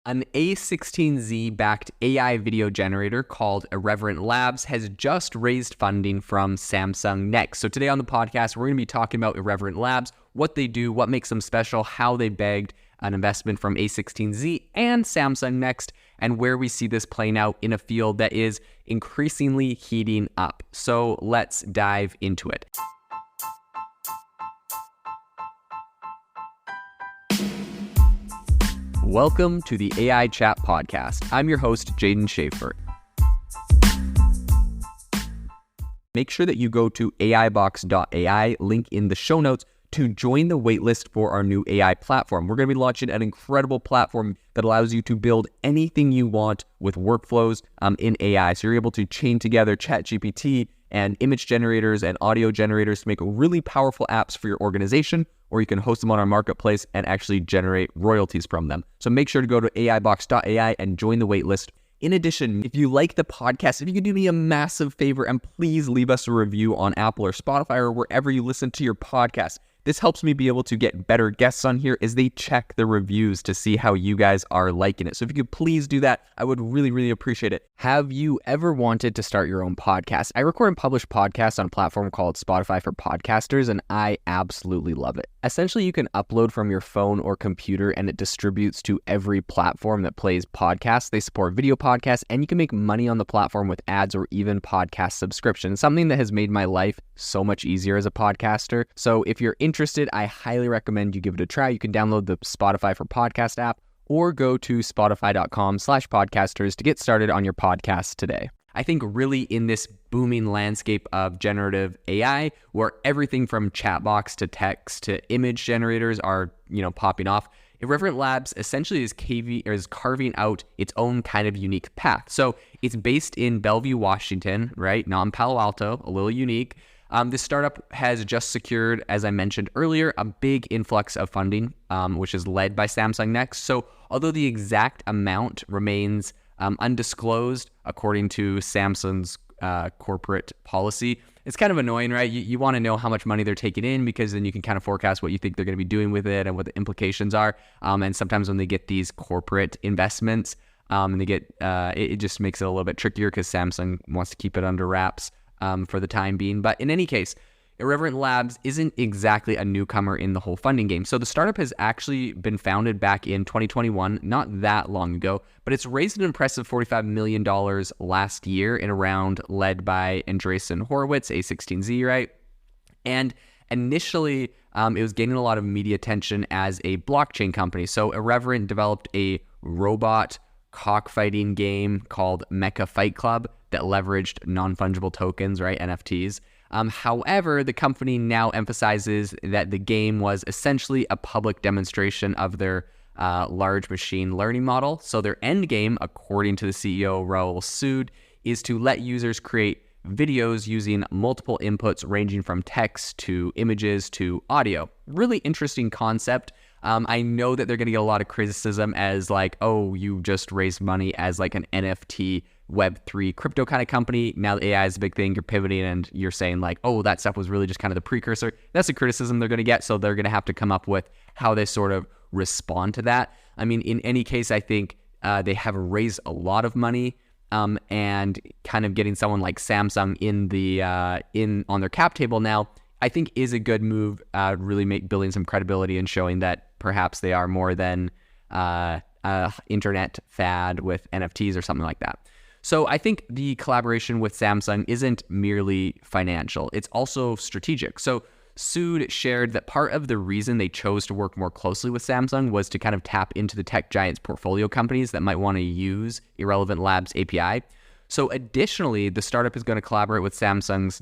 An A16Z-backed AI video generator called Irreverent Labs has just raised funding from Samsung Next. So today on the podcast, we're going to be talking about Irreverent Labs, what they do, what makes them special, how they begged an investment from A16Z and Samsung Next, and where we see this playing out in a field that is increasingly heating up. So let's dive into it. Welcome to the AI Chat Podcast. I'm your host, Jaden Schaefer. Make sure that you go to aibox.ai, link in the show notes, to join the waitlist for our new AI platform. We're going to be launching an incredible platform that allows you to build anything you want with workflows in AI. So you're able to chain together ChatGPT and image generators and audio generators to make really powerful apps for your organization, or you can host them on our marketplace and actually generate royalties from them. So make sure to go to aibox.ai and join the waitlist. In addition, if you like the podcast, if you could do me a massive favor and please leave us a review on Apple or Spotify or wherever you listen to your podcast. This helps me be able to get better guests on here as they check the reviews to see how you guys are liking it. So if you could please do that, I would really, really appreciate it. Have you ever wanted to start your own podcast? I record and publish podcasts on a platform called Spotify for Podcasters, and I absolutely love it. Essentially, you can upload from your phone or computer, and it distributes to every platform that plays podcasts. They support video podcasts, and you can make money on the platform with ads or even podcast subscriptions, something that has made my life so much easier as a podcaster. So if you're interested, I highly recommend you give it a try. You can download the Spotify for Podcast app or go to spotify.com/podcasters to get started on your podcast today. I think really in this booming landscape of generative AI, where everything from chatbox to text to image generators are, popping off, Irreverent Labs essentially is carving out its own kind of unique path. So it's based in Bellevue, Washington, right? Not in Palo Alto, a little unique. This startup has just secured, as I mentioned earlier, a big influx of funding, which is led by Samsung Next. So although the exact amount remains undisclosed according to Samsung's corporate policy, it's kind of annoying, right? You want to know how much money they're taking in because then you can kind of forecast what you think they're going to be doing with it and what the implications are. And sometimes when they get these corporate investments, and they get it just makes it a little bit trickier because Samsung wants to keep it under wraps for the time being. But in any case, Irreverent Labs isn't exactly a newcomer in the whole funding game. So the startup has actually been founded back in 2021, not that long ago, but it's raised an impressive $45 million last year in a round led by Andreessen Horowitz, A16Z, right? And initially, it was gaining a lot of media attention as a blockchain company. So Irreverent developed a robot cockfighting game called Mecha Fight Club that leveraged non-fungible tokens, right, NFTs. However, the company now emphasizes that the game was essentially a public demonstration of their large machine learning model. So their end game, according to the CEO, Raul Sood, is to let users create videos using multiple inputs ranging from text to images to audio. Really interesting concept. I know that they're going to get a lot of criticism as like, oh, you just raised money as like an NFT Web3 crypto kind of company. Now that AI is a big thing, you're pivoting and you're saying like, oh, that stuff was really just kind of the precursor. That's a criticism they're going to get. So they're going to have to come up with how they sort of respond to that. I mean, in any case, I think they have raised a lot of money and kind of getting someone like Samsung on their cap table now, I think is a good move, really building some credibility and showing that perhaps they are more than internet fad with NFTs or something like that. So I think the collaboration with Samsung isn't merely financial, it's also strategic. So Sood shared that part of the reason they chose to work more closely with Samsung was to kind of tap into the tech giants' portfolio companies that might want to use Irreverent Labs API. So additionally, the startup is going to collaborate with Samsung's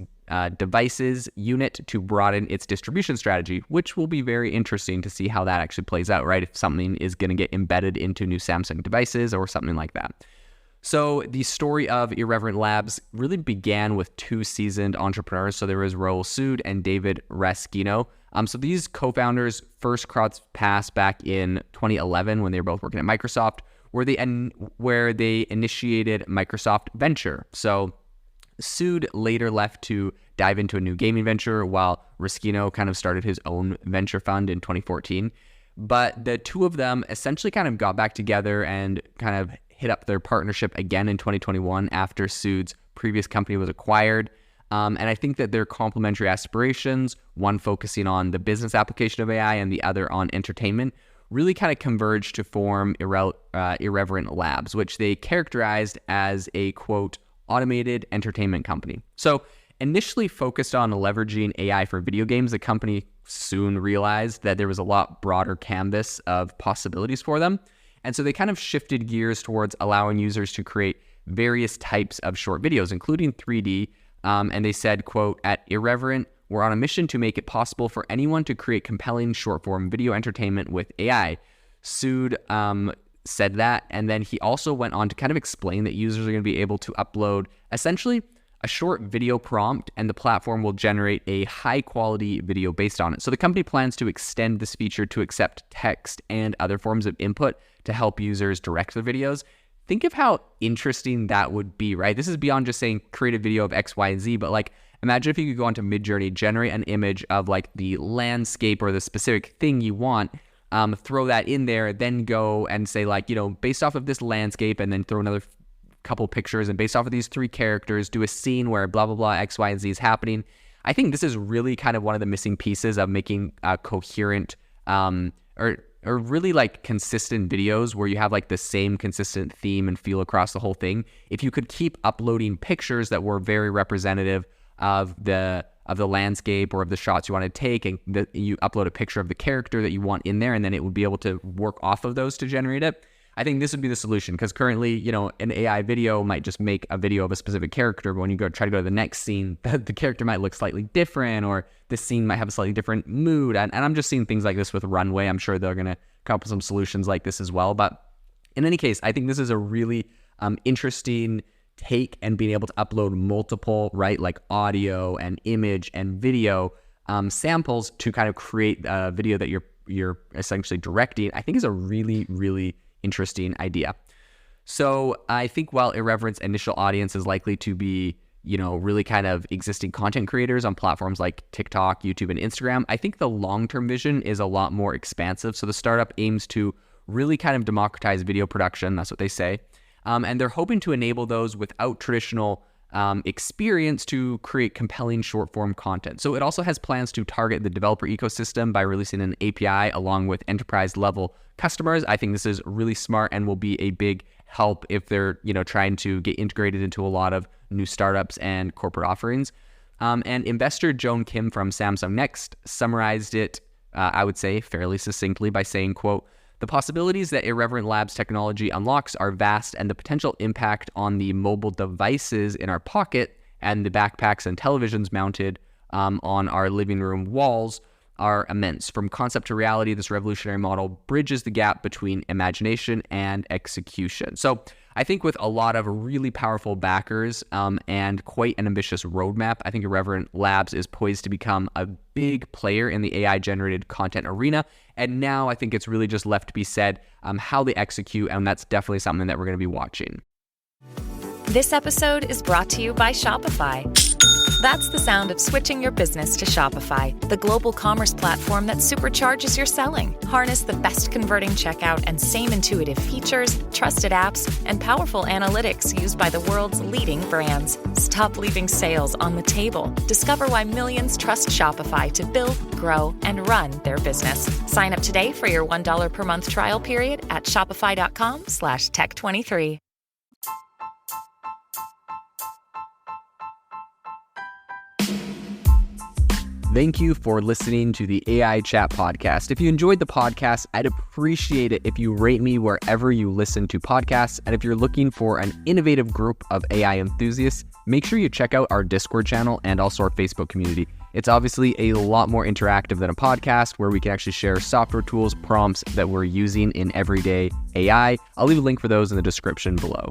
devices unit to broaden its distribution strategy, which will be very interesting to see how that actually plays out, right? If something is going to get embedded into new Samsung devices or something like that. So the story of Irreverent Labs really began with two seasoned entrepreneurs. So there was Raul Sood and David Raskino. So these co-founders first crossed paths back in 2011 when they were both working at Microsoft, where they initiated Microsoft Venture. So Sood later left to dive into a new gaming venture, while Raskino kind of started his own venture fund in 2014. But the two of them essentially kind of got back together and kind of hit up their partnership again in 2021 after Sood's previous company was acquired. And I think that their complementary aspirations, one focusing on the business application of AI and the other on entertainment, really kind of converged to form Irreverent Labs, which they characterized as a, quote, automated entertainment company. So initially focused on leveraging AI for video games, the company soon realized that there was a lot broader canvas of possibilities for them. And so they kind of shifted gears towards allowing users to create various types of short videos, including 3D. And they said, quote, at Irreverent, we're on a mission to make it possible for anyone to create compelling short-form video entertainment with AI. Sood said that, and then he also went on to kind of explain that users are going to be able to upload essentially a short video prompt, and the platform will generate a high-quality video based on it. So the company plans to extend this feature to accept text and other forms of input to help users direct their videos. Think of how interesting that would be, right? This is beyond just saying create a video of X, Y, and Z, but like imagine if you could go onto Midjourney, generate an image of like the landscape or the specific thing you want, throw that in there, then go and say like, based off of this landscape, and then throw another couple pictures, and based off of these 3 characters, do a scene where blah, blah, blah, X, Y, and Z is happening. I think this is really kind of one of the missing pieces of making coherent or really like consistent videos where you have like the same consistent theme and feel across the whole thing. If you could keep uploading pictures that were very representative of the landscape or of the shots you want to take, and you upload a picture of the character that you want in there, and then it would be able to work off of those to generate it. I think this would be the solution, because currently, an AI video might just make a video of a specific character, but when you try to go to the next scene, the character might look slightly different, or the scene might have a slightly different mood. And I'm just seeing things like this with Runway. I'm sure they're going to come up with some solutions like this as well. But in any case, I think this is a really interesting take, and being able to upload multiple, right, like audio and image and video samples to kind of create a video that you're essentially directing, I think is a really, really interesting idea. So I think while Irreverent's initial audience is likely to be, really kind of existing content creators on platforms like TikTok, YouTube, and Instagram, I think the long-term vision is a lot more expansive. So the startup aims to really kind of democratize video production. That's what they say. And they're hoping to enable those without traditional experience to create compelling short-form content. So it also has plans to target the developer ecosystem by releasing an API along with enterprise-level customers. I think this is really smart and will be a big help if they're, trying to get integrated into a lot of new startups and corporate offerings. And investor Joan Kim from Samsung Next summarized it, I would say, fairly succinctly by saying, quote, the possibilities that Irreverent Labs technology unlocks are vast, and the potential impact on the mobile devices in our pocket and the backpacks and televisions mounted on our living room walls are immense. From concept to reality, this revolutionary model bridges the gap between imagination and execution. So I think with a lot of really powerful backers and quite an ambitious roadmap, I think Irreverent Labs is poised to become a big player in the AI-generated content arena. And now I think it's really just left to be said how they execute, and that's definitely something that we're going to be watching. This episode is brought to you by Shopify. That's the sound of switching your business to Shopify, the global commerce platform that supercharges your selling. Harness the best converting checkout and same intuitive features, trusted apps, and powerful analytics used by the world's leading brands. Stop leaving sales on the table. Discover why millions trust Shopify to build, grow, and run their business. Sign up today for your $1 per month trial period at shopify.com/tech23. Thank you for listening to the AI Chat Podcast. If you enjoyed the podcast, I'd appreciate it if you rate me wherever you listen to podcasts. And if you're looking for an innovative group of AI enthusiasts, make sure you check out our Discord channel and also our Facebook community. It's obviously a lot more interactive than a podcast, where we can actually share software tools, prompts that we're using in everyday AI. I'll leave a link for those in the description below.